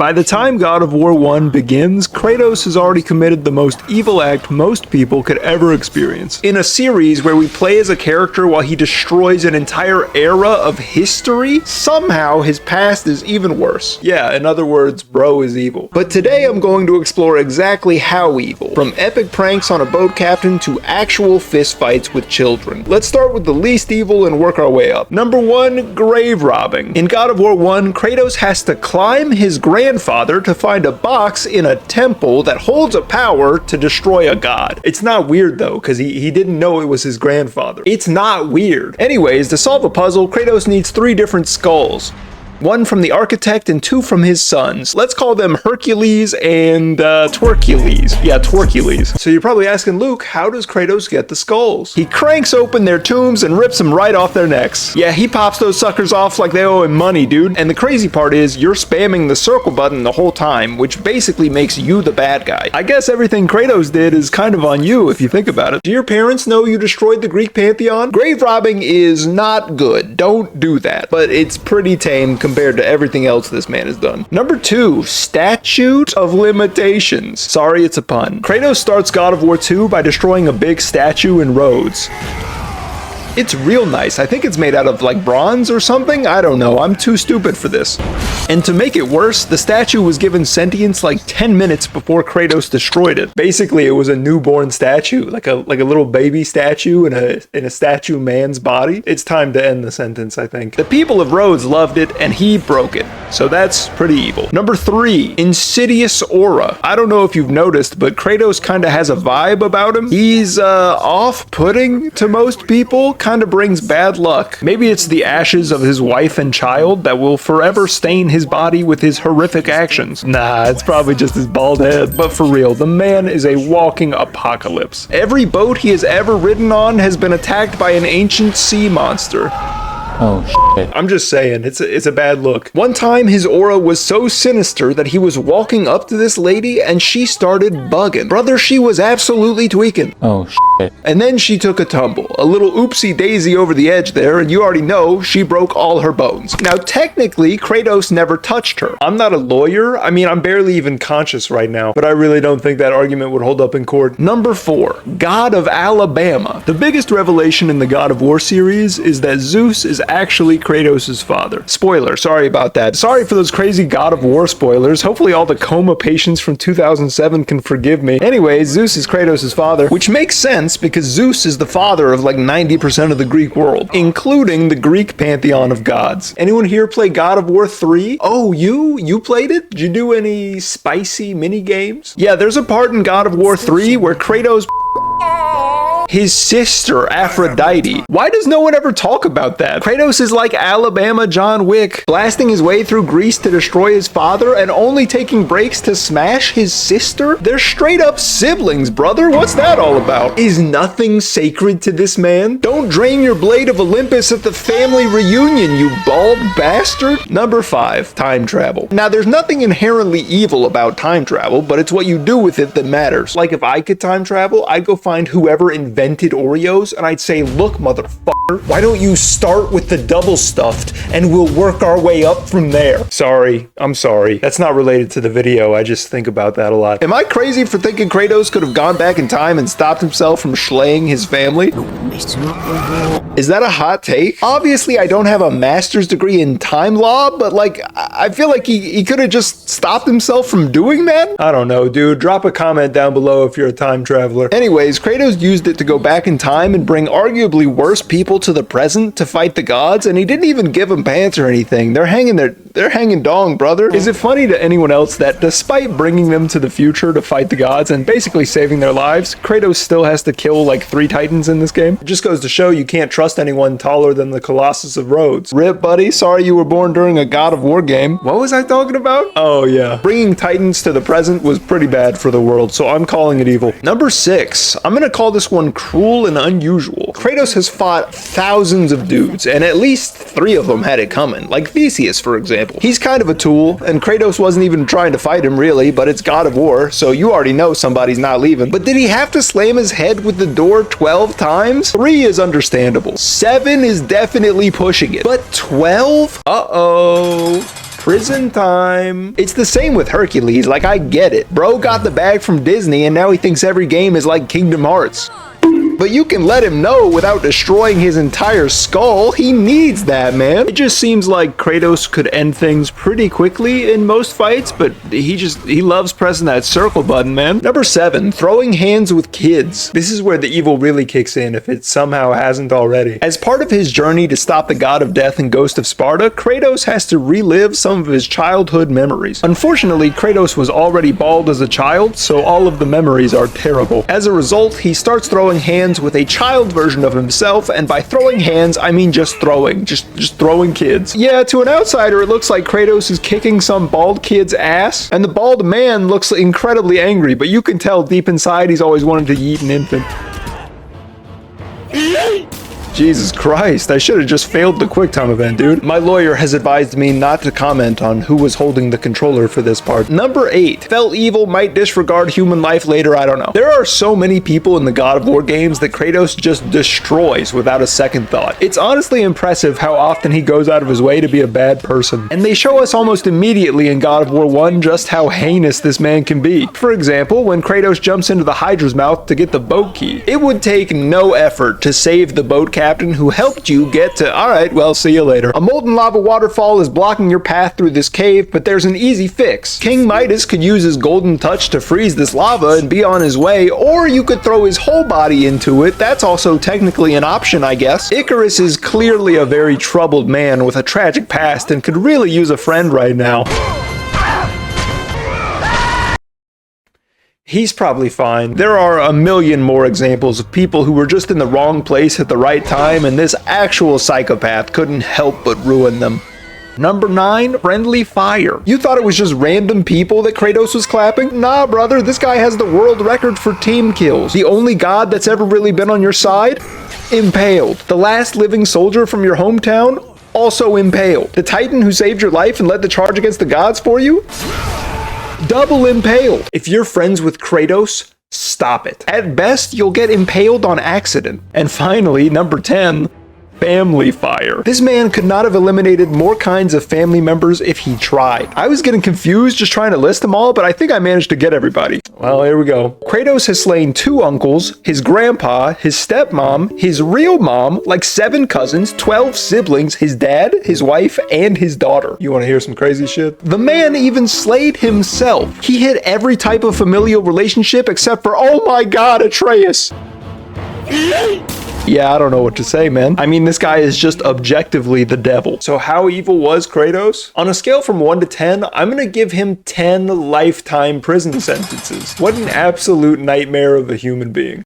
By the time God of War 1 begins, Kratos has already committed the most evil act most people could ever experience. In a series where we play as a character while he destroys an entire era of history, somehow his past is even worse. Yeah, in other words, bro is evil. But today I'm going to explore exactly how evil, from epic pranks on a boat captain to actual fistfights with children. Let's start with the least evil and work our way up. Number 1, grave robbing. In God of War 1, Kratos has to climb his grandfather to find a box in a temple that holds a power to destroy a god. It's not weird though, because he didn't know it was his grandfather. It's not weird. Anyways, to solve a puzzle, Kratos needs 3 different skulls. 1 from the architect and 2 from his sons. Let's call them Hercules and Twercules. Yeah, Twercules. So you're probably asking, Luke, how does Kratos get the skulls? He cranks open their tombs and rips them right off their necks. Yeah, he pops those suckers off like they owe him money, dude. And the crazy part is, you're spamming the circle button the whole time, which basically makes you the bad guy. I guess everything Kratos did is kind of on you if you think about it. Do your parents know you destroyed the Greek pantheon? Grave robbing is not good. Don't do that. But it's pretty tame compared to everything else this man has done. Number 2, Statute of Limitations. Sorry, it's a pun. Kratos starts God of War 2 by destroying a big statue in Rhodes. It's real nice. I think it's made out of like bronze or something. I don't know. I'm too stupid for this. And to make it worse, the statue was given sentience like 10 minutes before Kratos destroyed it. Basically, it was a newborn statue, like a little baby statue in a statue man's body. It's time to end the sentence, I think. The people of Rhodes loved it and he broke it. So that's pretty evil. Number 3, insidious aura. I don't know if you've noticed, but Kratos kind of has a vibe about him. He's off-putting to most people. Kind of brings bad luck. Maybe it's the ashes of his wife and child that will forever stain his body with his horrific actions. Nah, it's probably just his bald head. But for real, the man is a walking apocalypse. Every boat he has ever ridden on has been attacked by an ancient sea monster. Oh, shit. I'm just saying, it's a bad look. One time, his aura was so sinister that he was walking up to this lady and she started bugging. Brother, she was absolutely tweaking. Oh, shit. And then she took a tumble. A little oopsie daisy over the edge there, and you already know she broke all her bones. Now, technically, Kratos never touched her. I'm not a lawyer. I mean, I'm barely even conscious right now, but I really don't think that argument would hold up in court. Number 4, God of Alabama. The biggest revelation in the God of War series is that Zeus is actually Kratos' father. Spoiler, sorry about that. Sorry for those crazy God of War spoilers. Hopefully all the coma patients from 2007 can forgive me. Anyway, Zeus is Kratos' father, which makes sense because Zeus is the father of like 90% of the Greek world, including the Greek pantheon of gods. Anyone here play God of War 3? Oh, you played it? Did you do any spicy mini games? Yeah, there's a part in God of War 3 where Kratos his sister, Aphrodite. Why does no one ever talk about that? Kratos is like Alabama John Wick, blasting his way through Greece to destroy his father and only taking breaks to smash his sister? They're straight up siblings, brother. What's that all about? Is nothing sacred to this man? Don't drain your blade of Olympus at the family reunion, you bald bastard. Number 5, time travel. Now, there's nothing inherently evil about time travel, but it's what you do with it that matters. Like if I could time travel, I'd go find whoever invented Oreos and I'd say, look, motherfucker, why don't you start with the double stuffed and we'll work our way up from there? Sorry, I'm sorry. That's not related to the video. I just think about that a lot. Am I crazy for thinking Kratos could have gone back in time and stopped himself from slaying his family? Is that a hot take? Obviously, I don't have a master's degree in time law, but like, I feel like he could have just stopped himself from doing that? I don't know, dude. Drop a comment down below if you're a time traveler. Anyways, Kratos used it to go back in time and bring arguably worse people to the present to fight the gods, and he didn't even give them pants or anything. They're hanging dong, brother. Is it funny to anyone else that despite bringing them to the future to fight the gods and basically saving their lives, Kratos still has to kill like 3 titans in this game? It just goes to show you can't trust anyone taller than the Colossus of Rhodes. Rip, buddy. Sorry you were born during a God of War game. What was I talking about? Oh yeah. Bringing titans to the present was pretty bad for the world, so I'm calling it evil. Number 6. I'm gonna call this one cruel and unusual. Kratos has fought thousands of dudes, and at least 3 of them had it coming, like Theseus, for example. He's kind of a tool, and Kratos wasn't even trying to fight him, really, but it's God of War, so you already know somebody's not leaving. But did he have to slam his head with the door 12 times? 3 is understandable. 7 is definitely pushing it. But 12? Uh-oh. Prison time. It's the same with Hercules, like I get it. Bro got the bag from Disney and now he thinks every game is like Kingdom Hearts. But you can let him know without destroying his entire skull. He needs that, man. It just seems like Kratos could end things pretty quickly in most fights, but he loves pressing that circle button, man. Number 7, throwing hands with kids. This is where the evil really kicks in if it somehow hasn't already. As part of his journey to stop the god of death and ghost of Sparta, Kratos has to relive some of his childhood memories. Unfortunately, Kratos was already bald as a child, so all of the memories are terrible. As a result, he starts throwing hands with a child version of himself, and by throwing hands, I mean just throwing kids. Yeah, to an outsider, it looks like Kratos is kicking some bald kid's ass, and the bald man looks incredibly angry, but you can tell deep inside he's always wanted to yeet an infant. Jesus Christ, I should have just failed the QuickTime event, dude. My lawyer has advised me not to comment on who was holding the controller for this part. Number 8, felt evil, might disregard human life later, I don't know. There are so many people in the God of War games that Kratos just destroys without a second thought. It's honestly impressive how often he goes out of his way to be a bad person. And they show us almost immediately in God of War 1 just how heinous this man can be. For example, when Kratos jumps into the Hydra's mouth to get the boat key, it would take no effort to save the boat captain who helped you get to, alright, well, see you later. A molten lava waterfall is blocking your path through this cave, but there's an easy fix. King Midas could use his golden touch to freeze this lava and be on his way, or you could throw his whole body into it. That's also technically an option, I guess. Icarus is clearly a very troubled man with a tragic past and could really use a friend right now. He's probably fine. There are a million more examples of people who were just in the wrong place at the right time, and this actual psychopath couldn't help but ruin them. Number 9, friendly fire. You thought it was just random people that Kratos was clapping? Nah, brother, this guy has the world record for team kills. The only god that's ever really been on your side? Impaled. The last living soldier from your hometown? Also impaled. The titan who saved your life and led the charge against the gods for you? Double impaled. If you're friends with Kratos, stop it. At best, you'll get impaled on accident. And finally, number 10, family fire. This man could not have eliminated more kinds of family members if he tried. I was getting confused just trying to list them all, but I think I managed to get everybody. Well, here we go. Kratos has slain 2 uncles, his grandpa, his stepmom, his real mom, like 7 cousins, 12 siblings, his dad, his wife, and his daughter. You want to hear some crazy shit? The man even slayed himself. He hit every type of familial relationship except for, oh my god, Atreus. Yeah, I don't know what to say, man. I mean, this guy is just objectively the devil. So how evil was Kratos? On a scale from 1 to 10, I'm gonna give him 10 lifetime prison sentences. What an absolute nightmare of a human being.